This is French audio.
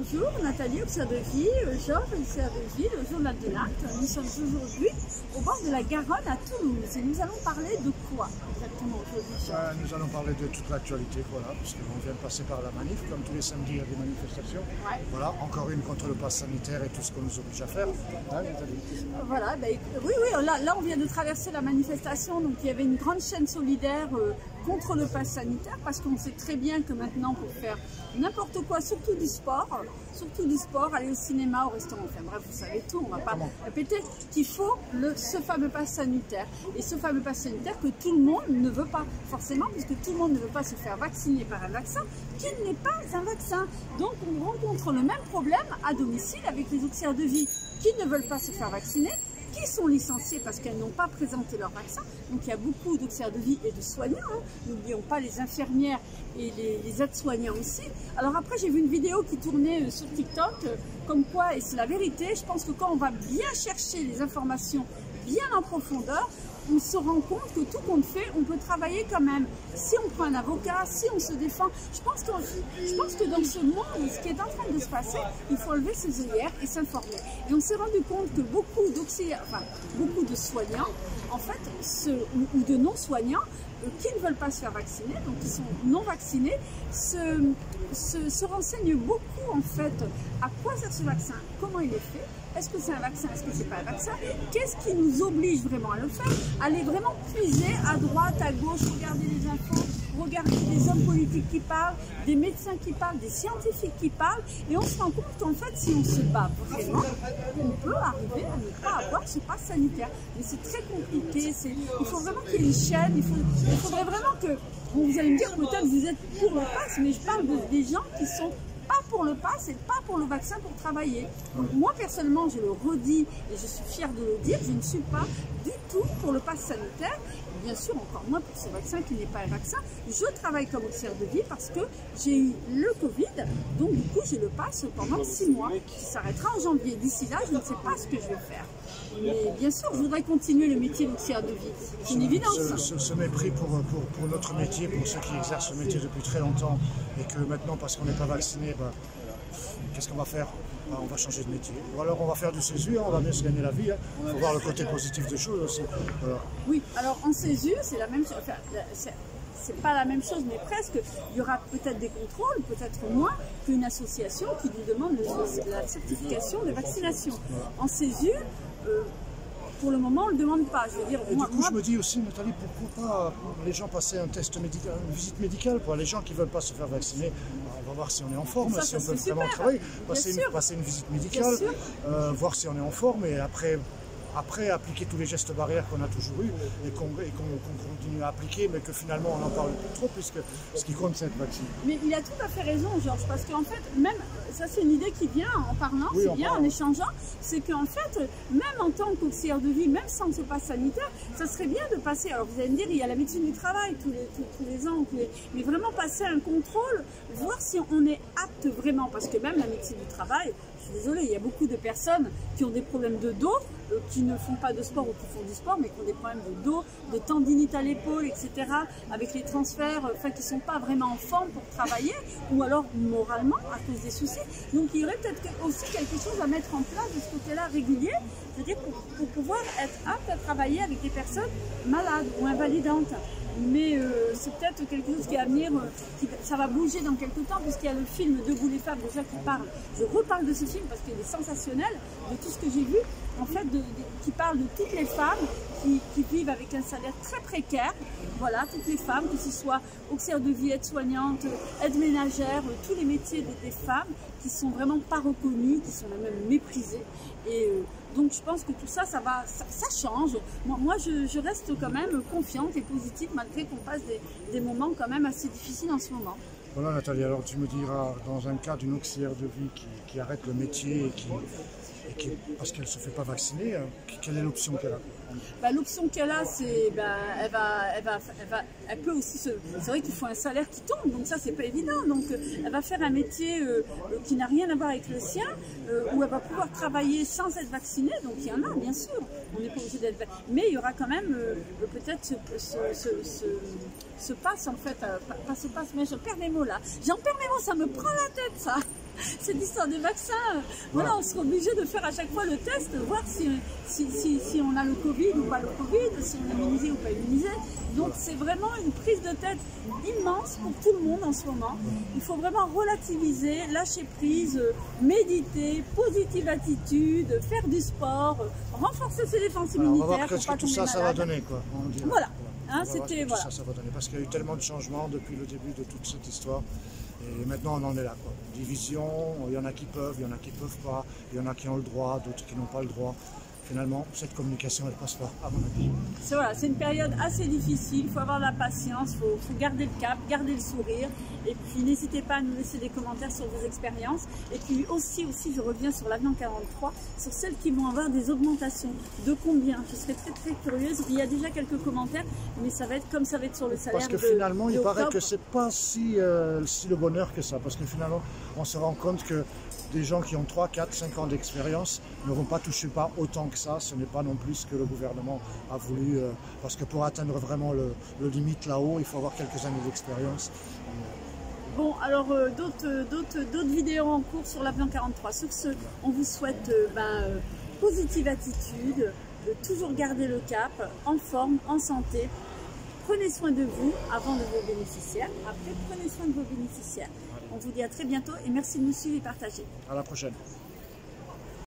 Bonjour, Nathalie, auxerre de vie, Georges, auxerre de vie, le journal de Nantes. Nous sommes aujourd'hui au bord de la Garonne à Toulouse et nous allons parler de quoi exactement aujourd'hui, Georges? Nous allons parler de toute l'actualité, voilà, puisqu'on vient de passer par la manif, comme tous les samedis il y a des manifestations. Ouais. Voilà, encore une contre le pass sanitaire et tout ce qu'on nous oblige à faire. Hein, voilà, ben, oui, là on vient de traverser la manifestation, donc il y avait une grande chaîne solidaire contre le pass sanitaire, parce qu'on sait très bien que maintenant pour faire n'importe quoi, surtout du sport, aller au cinéma, au restaurant, enfin bref, vous savez tout, on ne va pas répéter qu'il faut ce fameux pass sanitaire. Et ce fameux pass sanitaire que tout le monde ne veut pas, forcément, puisque tout le monde ne veut pas se faire vacciner par un vaccin qui n'est pas un vaccin. Donc on rencontre le même problème à domicile avec les auxiliaires de vie qui ne veulent pas se faire vacciner, qui sont licenciées parce qu'elles n'ont pas présenté leur vaccin. Donc il y a beaucoup d'auxiliaires de vie et de soignants, hein. N'oublions pas les infirmières et les aides-soignants aussi. Alors après j'ai vu une vidéo qui tournait sur TikTok, comme quoi, et c'est la vérité, je pense que quand on va bien chercher les informations bien en profondeur, on se rend compte que tout compte fait, on peut travailler quand même. Si on prend un avocat, si on se défend, je pense que dans ce monde, ce qui est en train de se passer, il faut lever ses œillères et s'informer. Et on s'est rendu compte que beaucoup d'auxiliaires, enfin beaucoup de soignants, en fait, ou de non-soignants, qui ne veulent pas se faire vacciner, donc qui sont non vaccinés, se renseignent beaucoup en fait à quoi sert ce vaccin, comment il est fait. Est-ce que c'est un vaccin? Est-ce que c'est pas un vaccin? Qu'est-ce qui nous oblige vraiment à le faire? Aller vraiment puiser à droite, à gauche, regarder les infos, regarder des hommes politiques qui parlent, des médecins qui parlent, des scientifiques qui parlent, et on se rend compte qu'en fait, si on se bat vraiment, on peut arriver à ne pas avoir ce pass sanitaire. Mais c'est très compliqué, il faut vraiment qu'il y ait une chaîne, il faudrait vraiment que, bon, vous allez me dire peut-être vous êtes pour le pass, mais je parle des gens qui sont pas pour le pass et pas pour le vaccin pour travailler. Donc moi personnellement, je le redis et je suis fière de le dire, je ne suis pas du tout pour le pass sanitaire. Et bien sûr, encore moins pour ce vaccin qui n'est pas un vaccin. Je travaille comme auxiliaire de vie parce que j'ai eu le Covid, donc du coup j'ai le pass pendant 6 mois qui s'arrêtera en janvier. D'ici là, je ne sais pas ce que je vais faire. Mais bien sûr, je voudrais continuer le métier d'auxiliaire de vie. C'est une évidence. Ce mépris pour notre métier, pour ceux qui exercent ce métier depuis très longtemps, et que maintenant, parce qu'on n'est pas vacciné, qu'est-ce qu'on va faire? On va changer de métier. Ou alors on va faire du CESU, on va bien se gagner la vie. Il faut voir le côté positif des choses aussi. Voilà. Oui, alors en CESU, c'est la même chose. Enfin, c'est pas la même chose, mais presque. Il y aura peut-être des contrôles, peut-être moins qu'une association qui nous demande la certification de vaccination. En CESU, pour le moment, on ne le demande pas. Je veux dire, du coup, je me dis aussi, Nathalie, pourquoi pas les gens passer un test médical, une visite médicale, pour les gens qui ne veulent pas se faire vacciner, on va voir si on est en forme, si on peut vraiment travailler, passer une visite médicale, voir si on est en forme, et après appliquer tous les gestes barrières qu'on a toujours eu et qu'on continue à appliquer, mais que finalement on n'en parle plus trop, puisque ce qui compte c'est être vacciné. Mais il a tout à fait raison, Georges, parce qu'en fait, même, ça c'est une idée qui vient en parlant, oui, c'est bien, en échangeant, c'est qu'en fait, même en tant qu'auxiliaire de vie, même sans ce pass sanitaire, ça serait bien de passer, alors vous allez me dire, il y a la médecine du travail tous les ans, mais vraiment passer un contrôle, voir si on est apte vraiment, parce que même la médecine du travail, je suis désolée, il y a beaucoup de personnes qui ont des problèmes de dos, qui ne font pas de sport ou qui font du sport, mais qui ont des problèmes de dos, de tendinite à l'épaule, etc., avec les transferts, enfin, qui ne sont pas vraiment en forme pour travailler, ou alors moralement, à cause des soucis. Donc il y aurait peut-être aussi quelque chose à mettre en place de ce côté-là régulier, c'est-à-dire pour pouvoir être apte à travailler avec des personnes malades ou invalidantes. Mais c'est peut-être quelque chose qui est à venir, ça va bouger dans quelques temps, puisqu'il y a le film Debout les femmes déjà qui parle. Je reparle de ce film parce qu'il est sensationnel, de tout ce que j'ai vu, en fait, qui parle de toutes les femmes qui vivent avec un salaire très précaire. Voilà, toutes les femmes, que ce soit auxiliaire de vie, aide-soignante, aide-ménagère, tous les métiers des femmes qui sont vraiment pas reconnus, qui sont même méprisés. Et donc je pense que tout ça, ça change. Moi je reste quand même confiante et positive malgré qu'on passe des moments quand même assez difficiles en ce moment. Voilà Nathalie, alors tu me diras, dans un cas d'une auxiliaire de vie qui arrête le métier et parce qu'elle ne se fait pas vacciner, quelle est l'option qu'elle a? L'option qu'elle a, c'est elle peut aussi c'est vrai qu'il faut un salaire qui tombe, donc ça c'est pas évident. Donc elle va faire un métier qui n'a rien à voir avec le sien, où elle va pouvoir travailler sans être vaccinée. Donc il y en a bien sûr, on n'est pas obligé d'être vacciné, mais il y aura quand même peut-être ce pass en fait, pas ce pass, mais je perds mes mots là. J'en perds mes mots, ça me prend la tête ça. cette histoire des vaccins, voilà, on sera obligé de faire à chaque fois le test, voir si on a le Covid ou pas le Covid, si on est immunisé ou pas immunisé. Donc c'est vraiment une prise de tête immense pour tout le monde en ce moment. Il faut vraiment relativiser, lâcher prise, méditer, positive attitude, faire du sport, renforcer ses défenses immunitaires. On va voir ce que tout ça, ça va donner, quoi. Voilà. Hein, c'était voilà. Ça va donner, parce qu'il y a eu tellement de changements depuis le début de toute cette histoire. Et maintenant, on en est là, quoi. Division, il y en a qui peuvent, il y en a qui ne peuvent pas, il y en a qui ont le droit, d'autres qui n'ont pas le droit. Finalement, cette communication, elle ne passe pas, à mon avis. C'est une période assez difficile, il faut avoir la patience, il faut garder le cap, garder le sourire. Et puis, n'hésitez pas à nous laisser des commentaires sur vos expériences. Et puis aussi, je reviens sur l'avenant 43, sur celles qui vont avoir des augmentations. De combien? Je serais très très curieuse. Il y a déjà quelques commentaires, mais ça va être comme ça va être sur le salaire. Parce que finalement, il paraît que c'est pas si le bonheur que ça. Parce que finalement, on se rend compte que des gens qui ont 3, 4, 5 ans d'expérience ne vont pas toucher pas autant que ça. Ce n'est pas non plus ce que le gouvernement a voulu. Parce que pour atteindre vraiment le limite là-haut, il faut avoir quelques années d'expérience. Bon, alors d'autres vidéos en cours sur l'avenant 43. Sur ce, on vous souhaite positive attitude, de toujours garder le cap, en forme, en santé. Prenez soin de vous avant de vos bénéficiaires. Après, prenez soin de vos bénéficiaires. On vous dit à très bientôt et merci de nous suivre et partager. À la prochaine.